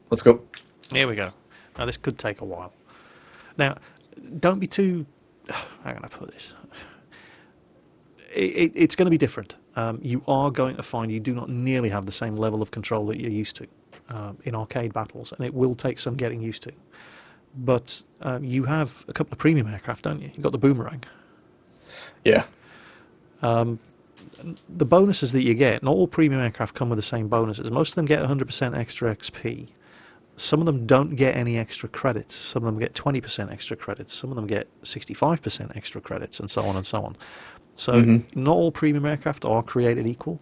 Let's go. Here we go. Now this could take a while. Now, don't be too. How can I put this? It's going to be different. You are going to find you do not nearly have the same level of control that you're used to in arcade battles, and it will take some getting used to. But you have a couple of premium aircraft, don't you? You've got the Boomerang. Yeah. The bonuses that you get, not all premium aircraft come with the same bonuses. Most of them get 100% extra XP. Some of them don't get any extra credits. Some of them get 20% extra credits. Some of them get 65% extra credits, and so on and so on. So not all premium aircraft are created equal,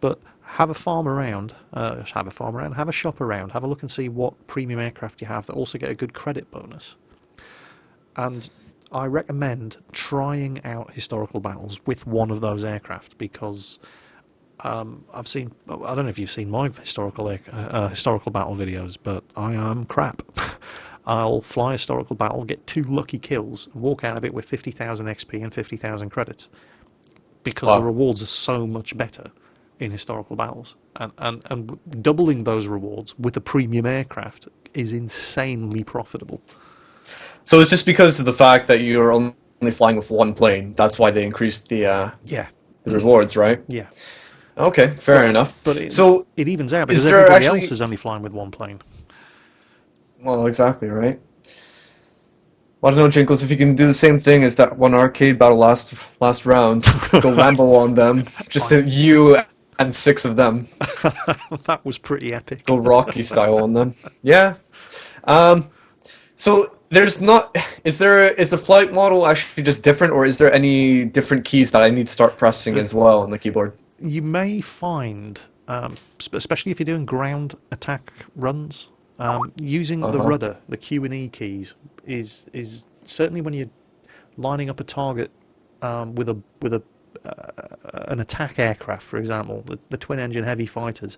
but have a farm around, have a shop around, have a look and see what premium aircraft you have that also get a good credit bonus. And I recommend trying out historical battles with one of those aircraft because I've seen. I don't know if you've seen my historical battle videos, but I am crap. I'll fly a historical battle, get 2 lucky kills, and walk out of it with 50,000 XP and 50,000 credits because the rewards are so much better in historical battles, and doubling those rewards with a premium aircraft is insanely profitable. So it's just because of the fact that you're only flying with one plane. That's why they increased the rewards, right? Yeah. Okay, fair enough. But it evens out because everybody else is only flying with one plane. Well, exactly, right? Well, I don't know, Jingles, if you can do the same thing as that one arcade battle last round, go Rambo on them, just you and 6 of them. That was pretty epic. Go Rocky style on them. Yeah. So there's not. Is the flight model actually just different, or is there any different keys that I need to start pressing as well on the keyboard? You may find, especially if you're doing ground attack runs, using the rudder, the Q and E keys, is certainly when you're lining up a target with an attack aircraft, for example, the twin-engine heavy fighters.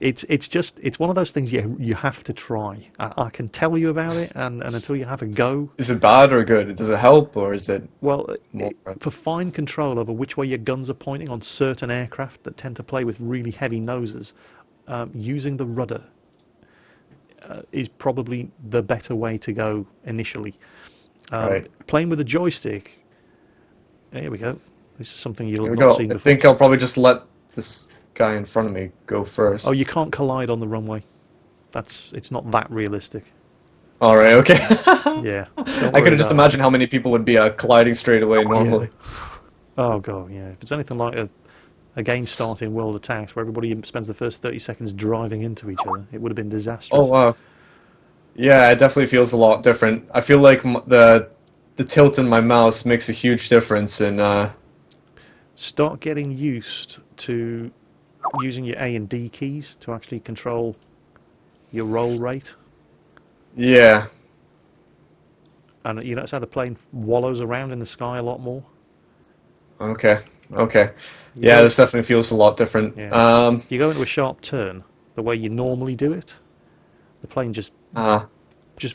It's one of those things you have to try. I can tell you about it, and until you have a go. Is it bad or good? Does it help, or is it? Well, for fine control over which way your guns are pointing on certain aircraft that tend to play with really heavy noses, using the rudder is probably the better way to go initially. Right. Playing with a joystick. Here we go. This is something you'll Here we not go. seen before. I think I'll probably just let this guy in front of me go first. Oh, you can't collide on the runway. It's not that realistic. All right, okay. Yeah. I could have just imagined how many people would be colliding straight away normally. Yeah. Oh god, yeah. If it's anything like a game starting World Attacks where everybody spends the first 30 seconds driving into each other, it would have been disastrous. Oh wow. Yeah, it definitely feels a lot different. I feel like the tilt in my mouse makes a huge difference in. Start getting used to using your A and D keys to actually control your roll rate. Yeah. And you notice how the plane wallows around in the sky a lot more? Okay. Yeah, this definitely feels a lot different. Yeah. You go into a sharp turn, the way you normally do it, the plane just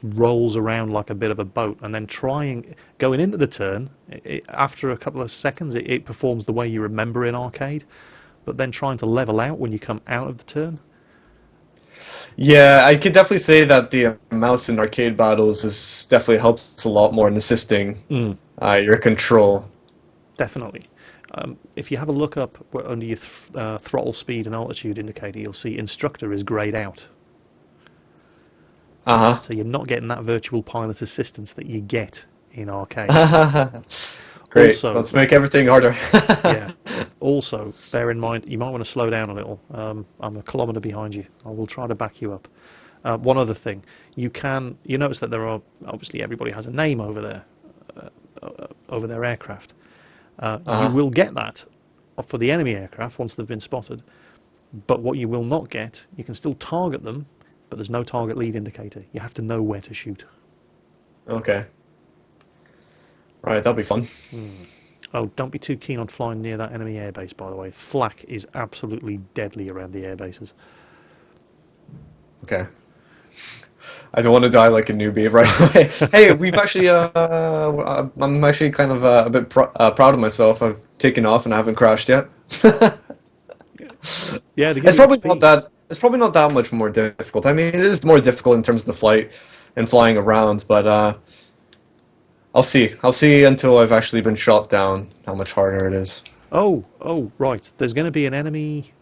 rolls around like a bit of a boat, and then going into the turn, after a couple of seconds, it performs the way you remember in arcade, but then trying to level out when you come out of the turn. Yeah, I could definitely say that the mouse in arcade battles definitely helps a lot more in assisting your control. Definitely. If you have a look up under your throttle speed and altitude indicator, you'll see instructor is grayed out. So you're not getting that virtual pilot assistance that you get in arcade. Great. Also, let's make everything harder. Yeah. Also, bear in mind, you might want to slow down a little. I'm a kilometre behind you. I will try to back you up. One other thing, you notice that there are, obviously everybody has a name over their aircraft. You will get that for the enemy aircraft once they've been spotted. But what you will not get, you can still target them, but there's no target lead indicator. You have to know where to shoot. Okay. Right, that'll be fun. Oh, don't be too keen on flying near that enemy airbase, by the way. Flak is absolutely deadly around the airbases. Okay. I don't want to die like a newbie right away. Hey, we've actually, I'm actually kind of a bit proud of myself. I've taken off and I haven't crashed yet. Yeah, they give It's you probably XP. not that. It's probably not that much more difficult. I mean, it is more difficult in terms of the flight and flying around, but I'll see. I'll see until I've actually been shot down how much harder it is. Oh, right. There's going to be an enemy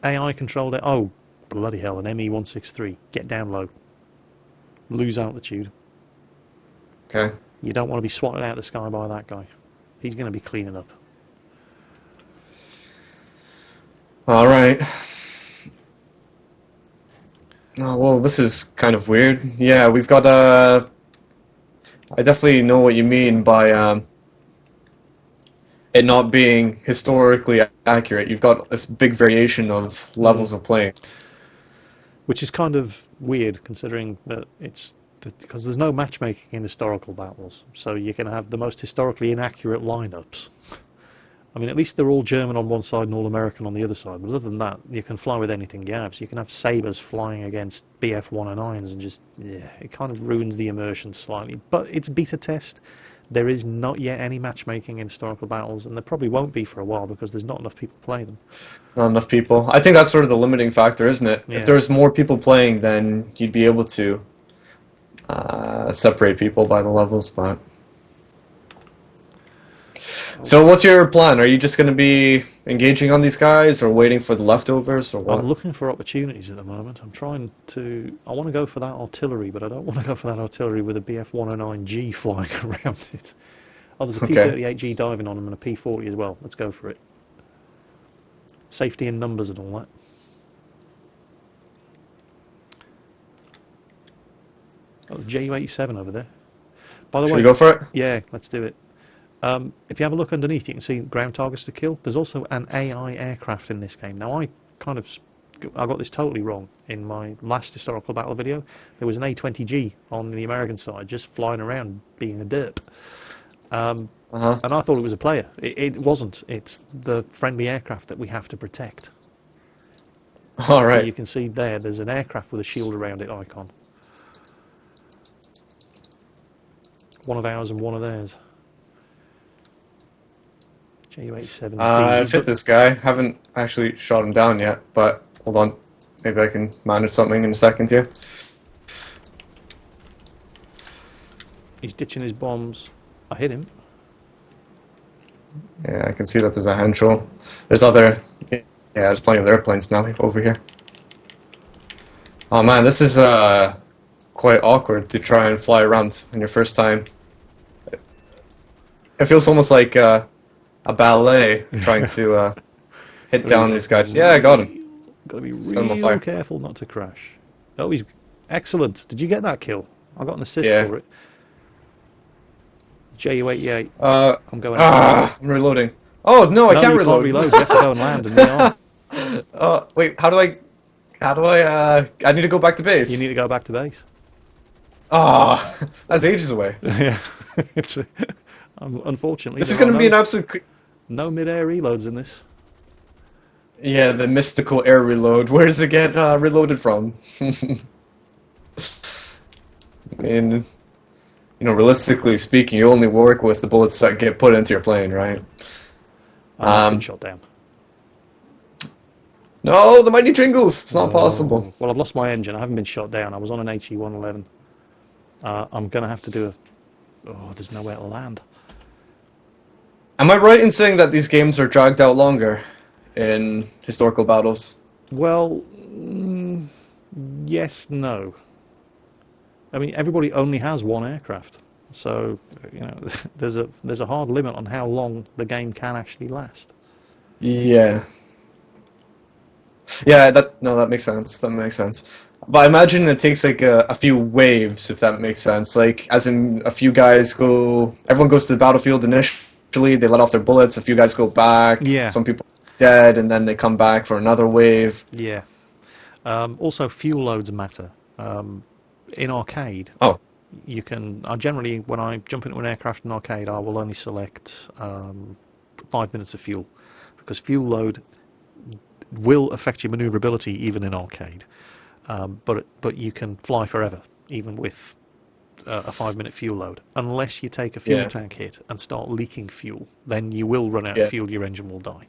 AI controlled. Oh, bloody hell! An ME-163. Get down low. Lose altitude. Okay. You don't want to be swatted out of the sky by that guy. He's going to be cleaning up. All right. Oh, well, this is kind of weird. Yeah, we've got I definitely know what you mean by it not being historically accurate. You've got this big variation of levels of planes. Which is kind of weird, considering that because there's no matchmaking in historical battles, so you can have the most historically inaccurate lineups. I mean, at least they're all German on one side and all American on the other side. But other than that, you can fly with anything you have. So you can have Sabres flying against BF-109s and just, yeah, it kind of ruins the immersion slightly. But it's beta test. There is not yet any matchmaking in historical battles, and there probably won't be for a while because there's not enough people playing them. Not enough people. I think that's sort of the limiting factor, isn't it? Yeah. If there's more people playing, then you'd be able to separate people by the levels. But so, what's your plan? Are you just going to be engaging on these guys, or waiting for the leftovers, or what? I'm looking for opportunities at the moment. I want to go for that artillery, but I don't want to go for that artillery with a BF-109G flying around it. Oh, there's a P-38G diving on them and a P-40 as well. Let's go for it. Safety in numbers and all that. Oh, the Ju-87 over there. By the Should way, we go for it? yeah, let's do it. If you have a look underneath, you can see ground targets to kill. There's also an AI aircraft in this game. Now, I got this totally wrong in my last historical battle video. There was an A-20G on the American side just flying around being a derp. And I thought it was a player. It wasn't. It's the friendly aircraft that we have to protect. All right. So you can see there's an aircraft with a shield around it icon. One of ours and one of theirs. Ju-87D. I've hit this guy. Haven't actually shot him down yet, but hold on. Maybe I can manage something in a second here. He's ditching his bombs. I hit him. Yeah, I can see that there's a Henshaw. There's other... Yeah, there's plenty of airplanes now over here. Oh man, this is quite awkward to try and fly around on your first time. It feels almost like a ballet trying to hit down these guys. Yeah, I got him. Got to be Set him on real fire. careful not to crash. Oh, he's excellent. Did you get that kill? I got an assist Yeah. for it. Ju-88. I'm going. I'm reloading. Oh no, I No, can't you reload. can't reload. You have to go and land and rearm. Wait, how do I I need to go back to base. You need to go back to base. That's ages away. Yeah. Unfortunately, This is there going are to be an absolute... no mid-air reloads in this. Yeah, the mystical air reload. Where does it get reloaded from? I mean, realistically speaking, you only work with the bullets that get put into your plane, right? I've been shot down. No, the mighty Jingles! It's not possible. Well, I've lost my engine. I haven't been shot down. I was on an HE-111. I'm going to have to do a... Oh, there's nowhere to land. Am I right in saying that these games are dragged out longer in historical battles? Well, yes, no. I mean, everybody only has one aircraft, so there's a hard limit on how long the game can actually last. Yeah. Yeah, that makes sense. That makes sense. But I imagine it takes like a few waves, if that makes sense. Like, as in, everyone goes to the battlefield initially, they let off their bullets, a few guys go back, Yeah. some people dead, and then they come back for another wave. Yeah. Also, fuel loads matter. In arcade, Oh, you can. I generally, when I jump into an aircraft in arcade, I will only select 5 minutes of fuel, because fuel load will affect your maneuverability even in arcade. But you can fly forever even with a 5 minute fuel load, unless you take a fuel tank hit and start leaking fuel. Then you will run out of fuel. Your engine will die.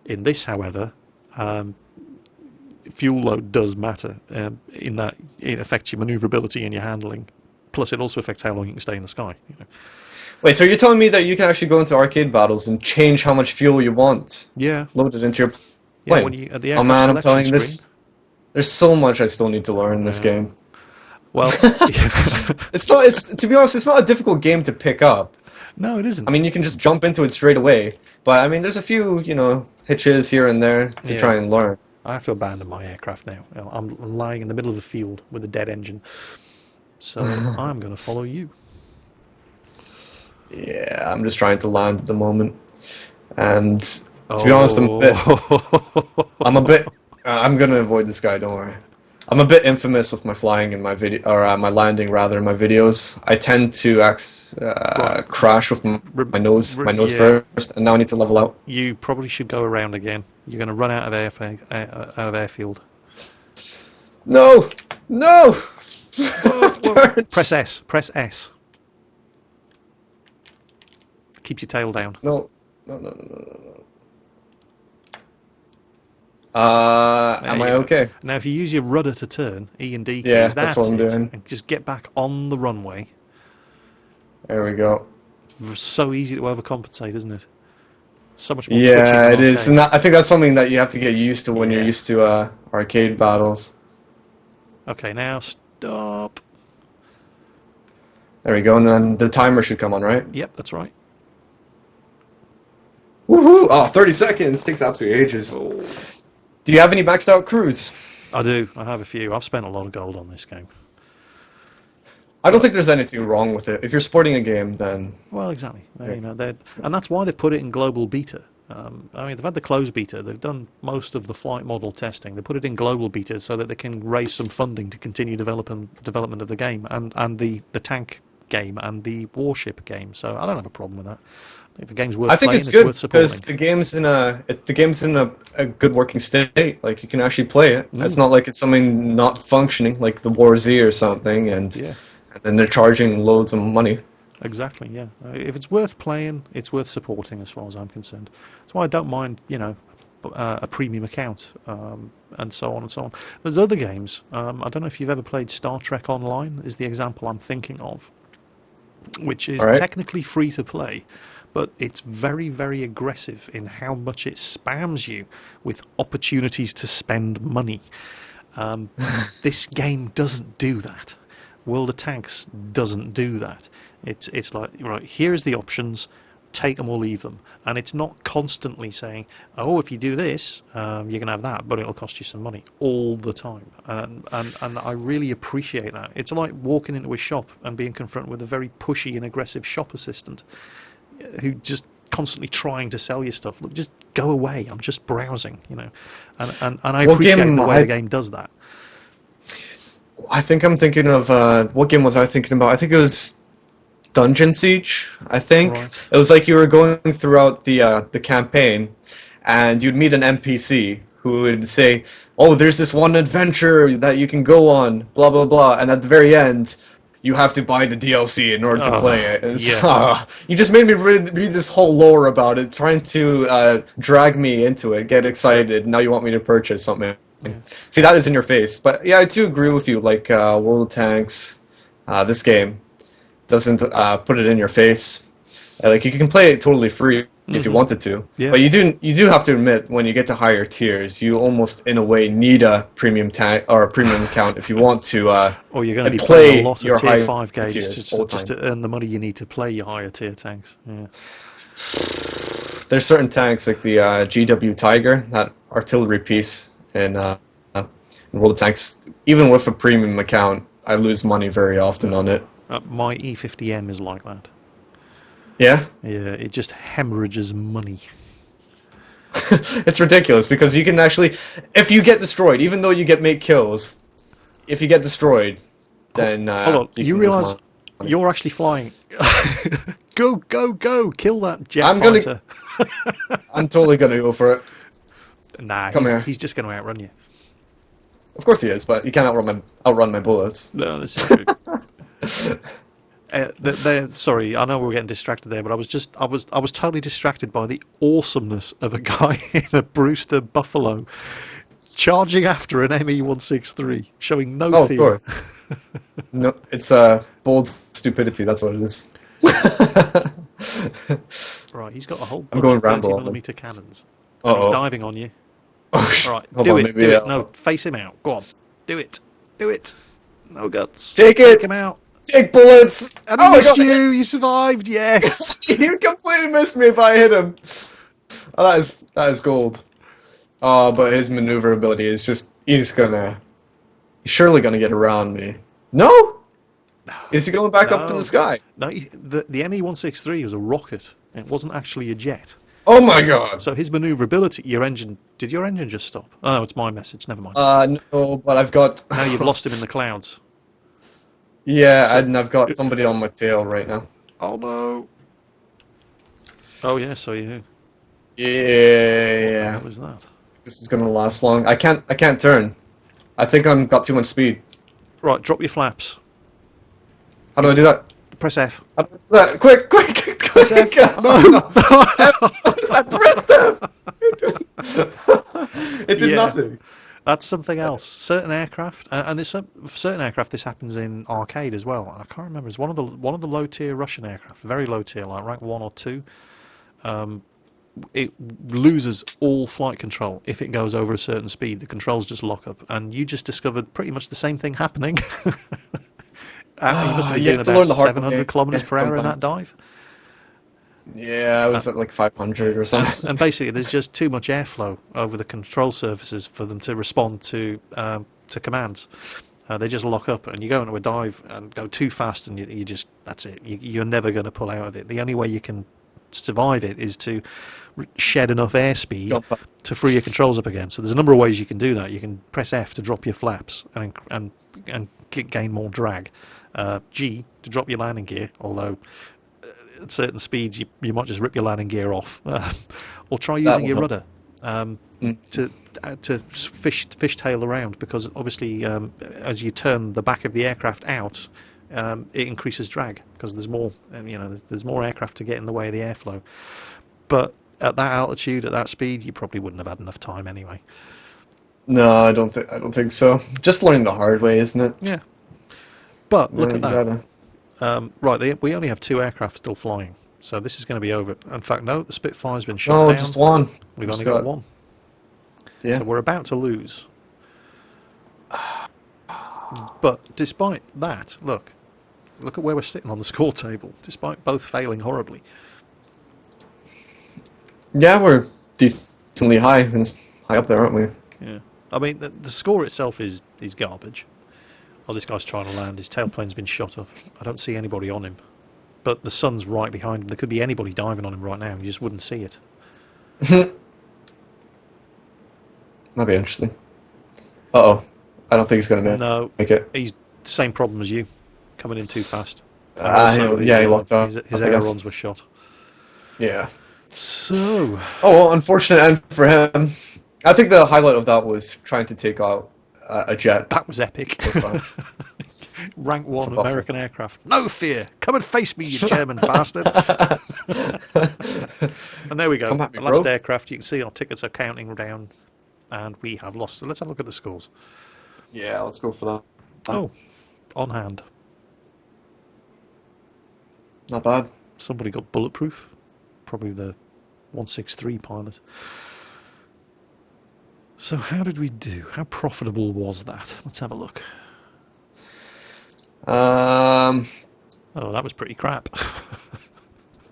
In this, however, fuel load does matter, in that it affects your maneuverability and your handling. Plus, it also affects how long you can stay in the sky. You know. wait, so you're telling me that you can actually go into arcade battles and change how much fuel you want? Yeah. Load it into your plane? Yeah, when you, at the Oh aircraft man, I'm selection telling you, screen. there's so much I still need to learn in this game. Well, It's to be honest, it's not a difficult game to pick up. no, it isn't. I mean, you can just jump into it straight away. But I mean, there's a few, hitches here and there to try and learn. I have to abandon my aircraft now. I'm lying in the middle of a field with a dead engine. So I'm going to follow you. Yeah, I'm just trying to land at the moment. And to be honest, I'm going to avoid this guy, don't worry. I'm a bit infamous with my flying in my video, or my landing rather, in my videos. I tend to crash with my nose first, and now I need to level out. You probably should go around again. You're going to run out of airfield. No! No! Press S. Press S. Keep your tail down. No. Am I okay? Now, if you use your rudder to turn, E and D keys, Yeah, that's what I'm doing. And just get back on the runway. There we go. It's so easy to overcompensate, isn't it? So much more. Yeah, it is, and I think that's something that you have to get used to when you're used to arcade battles. Okay, now stop. There we go, and then the timer should come on, right? Yep, that's right. Woohoo! Oh, 30 seconds! Takes absolutely ages. Do you have any maxed out crews? I do. I have a few. I've spent a lot of gold on this game. I don't think there's anything wrong with it. If you're sporting a game, then... Well, exactly. And that's why they've put it in global beta. I mean, they've had the closed beta. They've done most of the flight model testing. They put it in global beta so that they can raise some funding to continue development of the game and the tank game and the warship game. So I don't have a problem with that. If the game's worth playing, it's good worth supporting. because the game's in a good working state. Like, you can actually play it. It's not like it's something not functioning, like the War Z or something, and then they're charging loads of money. Exactly, yeah. If it's worth playing, it's worth supporting, as far as I'm concerned. That's why I don't mind, a premium account, and so on and so on. There's other games. I don't know if you've ever played Star Trek Online, is the example I'm thinking of, which is technically free to play, but it's very, very aggressive in how much it spams you with opportunities to spend money. This game doesn't do that. World of Tanks doesn't do that. It's like, right, here's the options, take them or leave them. And it's not constantly saying, oh, if you do this, you're going to have that, but it'll cost you some money all the time. And I really appreciate that. It's like walking into a shop and being confronted with a very pushy and aggressive shop assistant who just constantly trying to sell you stuff. Look, just go away. I'm just browsing, And I appreciate the way the game does that. I think I'm thinking of what game was I thinking about? I think it was Dungeon Siege. I think it was like you were going throughout the campaign, and you'd meet an NPC who would say, "Oh, there's this one adventure that you can go on, blah blah blah," and at the very end, you have to buy the DLC in order to play it. And you just made me read this whole lore about it, trying to drag me into it, get excited. Now you want me to purchase something. See, that is in your face. But yeah, I do agree with you. Like World of Tanks, this game doesn't put it in your face. Like, you can play it totally free if you wanted to. Yeah. But you do have to admit, when you get to higher tiers, you almost in a way need a premium tank or a premium account if you want to. Or you're going to be playing a lot of tier 5 games just to earn the money you need to play your higher tier tanks. Yeah. There's certain tanks like the GW Tiger, that artillery piece. In World of Tanks, even with a premium account, I lose money very often on it. My E50M is like that. Yeah? Yeah, it just hemorrhages money. It's ridiculous because you can actually, if you get destroyed, even though you make kills, if you get destroyed, then Hold on, you you can lose realise money. you're actually flying. Go, go, go! Kill that jet I'm gonna, fighter. I'm totally gonna go for it. Nah, Come here. he's just going to outrun you. Of course he is, but he can't outrun my bullets. No, this is true. Sorry, I know we were getting distracted there, but I was totally distracted by the awesomeness of a guy in a Brewster Buffalo charging after an ME-163, showing no Oh, of fear. course. No, it's bold stupidity. That's what it is. Right, he's got a whole I'm bunch going of Rambo on 30mm cannons, and he's Uh-oh. diving on you. Oh, All right, hold do on, it, maybe do it. I'll- No, face him out. Go on, do it, do it. No guts. Take it! him out. Take bullets! And Oh he my missed God. you. You survived. Yes. You completely missed me if I hit him. Oh, that is gold. Oh, but his maneuverability is just he's surely gonna get around me. No? Is he going back up in No. the sky? No, the ME-163 was a rocket. It wasn't actually a jet. Oh my God. So his maneuverability, did your engine just stop? Oh no, it's my message, never mind. No, but I've got Now you've lost him in the clouds. yeah, So- and I've got somebody on my tail right now. Oh no. Oh yeah, so you. Yeah. What was that? This is gonna last long. I can't turn. I think I'm got too much speed. Right, drop your flaps. How do I do that? Press F. How do I do that? Quick, quick, Press F. quick! No. I pressed F! It did Yeah. nothing. That's something else. Certain aircraft, and there's certain aircraft. This happens in arcade as well. And I can't remember. It's one of the low tier Russian aircraft, very low tier, like rank 1 or 2. It loses all flight control if it goes over a certain speed. The controls just lock up, and you just discovered pretty much the same thing happening. You must have been You doing have to learn about the hard 700 way. kilometers Yeah, per hour in that sometimes. dive. Yeah, I was at like 500 or something. And basically, there's just too much airflow over the control surfaces for them to respond to commands. They just lock up, and you go into a dive and go too fast, and you just that's it. You're never going to pull out of it. The only way you can survive it is to shed enough airspeed Jump up. to free your controls up again. So there's a number of ways you can do that. You can press F to drop your flaps and gain more drag. G to drop your landing gear, although at certain speeds you might just rip your landing gear off, or try using will your help. rudder to fishtail around, because obviously as you turn the back of the aircraft out, it increases drag because there's more there's more aircraft to get in the way of the airflow. But at that altitude, at that speed, you probably wouldn't have had enough time anyway. No, I don't think so. Just learning the hard way, isn't it? Yeah. But look You at that. gotta- Right, we only have 2 aircraft still flying, so this is going to be over. In fact, no, the Spitfire's been shut No, down. just one. We've Just only got one. Yeah. So we're about to lose. But despite that, look at where we're sitting on the score table, despite both failing horribly. Yeah, we're decently high up there, aren't we? Yeah. I mean, the score itself is garbage. Oh, this guy's trying to land. His tailplane's been shot up. I don't see anybody on him. But the sun's right behind him. There could be anybody diving on him right now, and you just wouldn't see it. That'd be interesting. Uh-oh. I don't think he's going to No, make it. he's the same problem as you, coming in too fast. And Yeah, he locked up. His I guess. ailerons were shot. Yeah. So, Oh, well, unfortunate end for him. I think the highlight of that was trying to take out a jet. that was epic. fun. Rank 1 Buffalo. American aircraft. No fear. Come and face me, you German bastard. And there we go. Come at me, The last bro. aircraft. You can see our tickets are counting down, and we have lost. So let's have a look at the scores. Yeah, let's go for that. Oh, on hand. Not bad. Somebody got bulletproof. Probably the 163 pilot. So how did we do? How profitable was that? Let's have a look. Oh, that was pretty crap.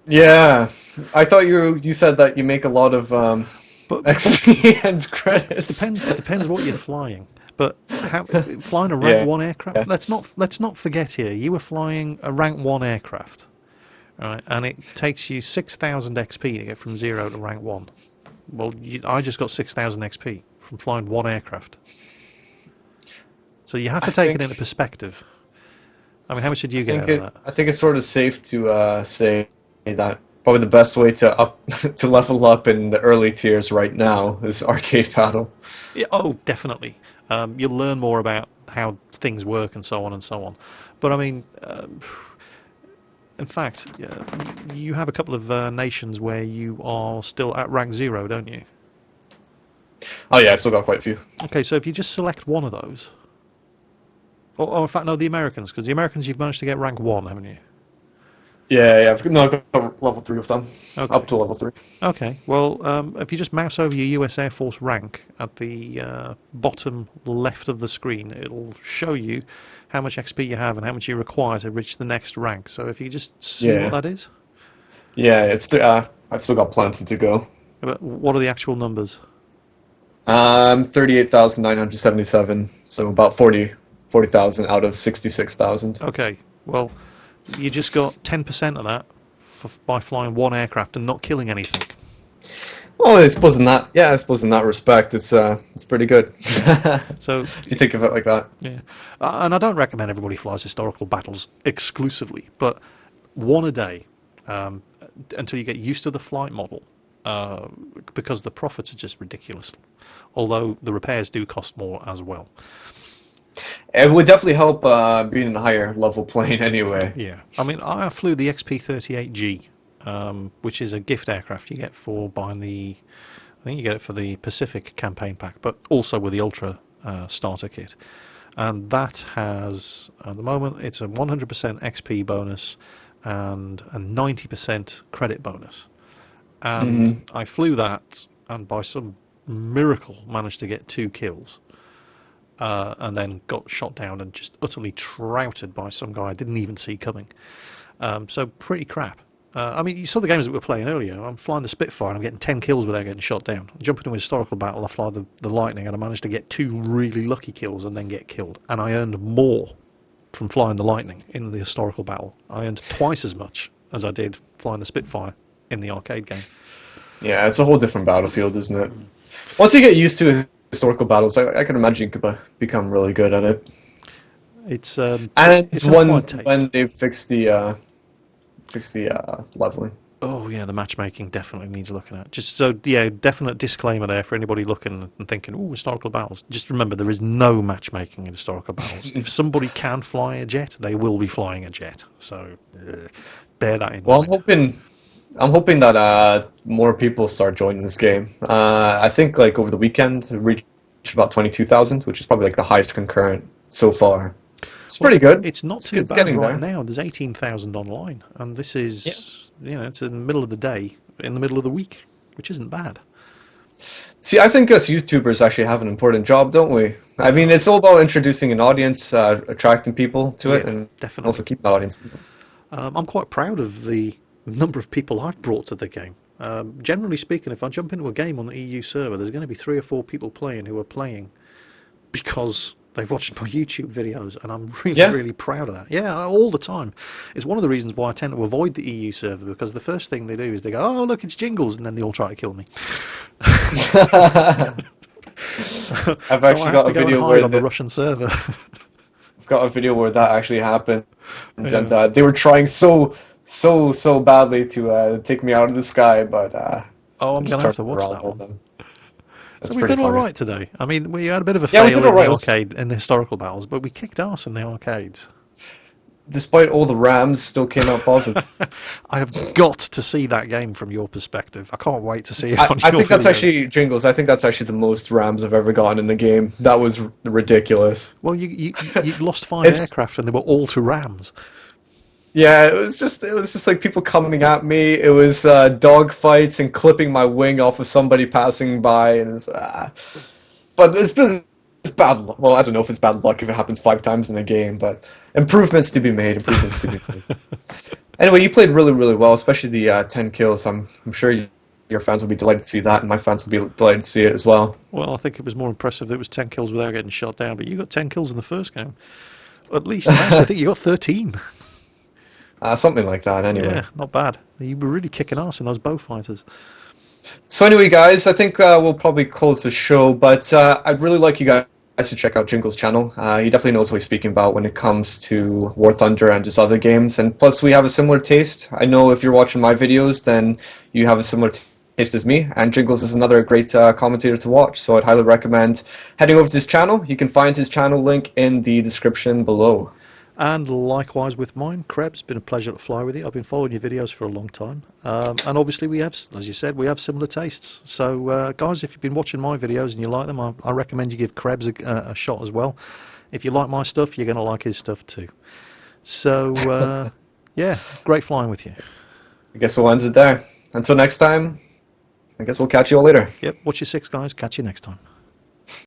Yeah. I thought you said that you make a lot of But XP and credits. depends what you're flying. But flying a rank Yeah, 1 aircraft. yeah. Let's not forget here. You were flying a rank 1 aircraft, right? And it takes you 6,000 XP to get from 0 to rank 1. Well, I just got 6,000 XP from flying one aircraft. So you have to take it into perspective. I mean, how much did you get out of that? I think it's sort of safe to say that probably the best way to to level up in the early tiers right now is arcade battle. Yeah, oh, definitely. You'll learn more about how things work and so on and so on. But I mean, in fact, you have a couple of nations where you are still at rank 0, don't you? Oh yeah, I still got quite a few. Okay, so if you just select one of those, or in fact, no, the Americans, because the Americans you've managed to get rank 1, haven't you? Yeah, no, I've got level 3 of them. Okay. Up to level 3. Okay, well, if you just mouse over your US Air Force rank at the bottom left of the screen, it'll show you how much XP you have and how much you require to reach the next rank. So if you just see what that is. Yeah, I've still got plenty to go. But what are the actual numbers? 38,977, so about 40,000 out of 66,000. Okay, well, you just got 10% of that by flying one aircraft and not killing anything. Well, I suppose in that respect, it's pretty good. So if you think of it like that. Yeah, and I don't recommend everybody flies historical battles exclusively, but one a day until you get used to the flight model, because the profits are just ridiculous. Although the repairs do cost more as well. It would definitely help being in a higher level plane anyway. Yeah, I mean, I flew the XP-38G, which is a gift aircraft you get for buying I think you get it for the Pacific campaign pack, but also with the Ultra starter kit. And that has, at the moment, it's a 100% XP bonus and a 90% credit bonus. And I flew that, and by some miracle managed to get 2 kills. And then got shot down and just utterly trouted by some guy I didn't even see coming. So pretty crap. I mean, you saw the games that we were playing earlier. I'm flying the Spitfire and I'm getting 10 kills without getting shot down. I jump into a historical battle, I fly the Lightning, and I managed to get 2 really lucky kills and then get killed. And I earned more from flying the Lightning in the historical battle. I earned twice as much as I did flying the Spitfire in the arcade game. Yeah, it's a whole different battlefield, isn't it? Once you get used to historical battles, I can imagine you could become really good at it. It's when they've fixed the leveling. Oh yeah, the matchmaking definitely needs looking at. Just so yeah, definite disclaimer there for anybody looking and thinking, "Oh, historical battles." Just remember, there is no matchmaking in historical battles. If somebody can fly a jet, they will be flying a jet. So bear that in mind. I'm hoping that more people start joining this game. I think like over the weekend it reached about 22,000, which is probably like the highest concurrent so far. It's pretty good. It's not too bad right now. There's 18,000 online, and this is it's in the middle of the day, in the middle of the week, which isn't bad. See, I think us YouTubers actually have an important job, don't we? I mean, it's all about introducing an audience, attracting people to it, and definitely also keeping the audience. I'm quite proud of the number of people I've brought to the game. Generally speaking, if I jump into a game on the EU server, there's going to be 3 or 4 people playing who are playing because they watched my YouTube videos, and I'm really proud of that. Yeah, all the time. It's one of the reasons why I tend to avoid the EU server, because the first thing they do is they go, "Oh, look, it's Jingles," and then they all try to kill me. I've actually got a video where on the Russian server. I've got a video where that actually happened, and they were trying so badly to take me out of the sky, but I'm going to have to watch that one. So we've done all right today. I mean, we had a bit of a fail in the arcade, in the historical battles, but we kicked arse in the arcades. Despite all the RAMs, still came out positive. I have got to see that game from your perspective. I can't wait to see it on your I think that's video. actually, Jingles, I think that's actually the most RAMs I've ever gotten in a game. That was ridiculous. Well, you lost 5 aircraft and they were all to RAMs. Yeah, it was just like people coming at me. It was dog fights and clipping my wing off of somebody passing by, and it was, but it's bad luck. Well, I don't know if it's bad luck if it happens 5 times in a game, but improvements to be made. Anyway, you played really, really well, especially the 10 kills. I'm sure your fans will be delighted to see that, and my fans will be delighted to see it as well. Well, I think it was more impressive that it was 10 kills without getting shot down, but you got 10 kills in the first game. At least, I think you got 13. Something like that, anyway. Yeah, not bad. You were really kicking ass in those bow fighters. So anyway, guys, I think we'll probably close the show, but I'd really like you guys to check out Jingles' channel. He definitely knows what he's speaking about when it comes to War Thunder and just other games. And plus, we have a similar taste. I know if you're watching my videos, then you have a similar taste as me. And Jingles is another great commentator to watch. So I'd highly recommend heading over to his channel. You can find his channel link in the description below. And likewise with mine, Krebs, been a pleasure to fly with you. I've been following your videos for a long time. And obviously we have, as you said, we have similar tastes. So guys, if you've been watching my videos and you like them, I recommend you give Krebs a shot as well. If you like my stuff, you're going to like his stuff too. So yeah, great flying with you. I guess we'll end it there. Until next time, I guess we'll catch you all later. Yep, watch your six, guys. Catch you next time.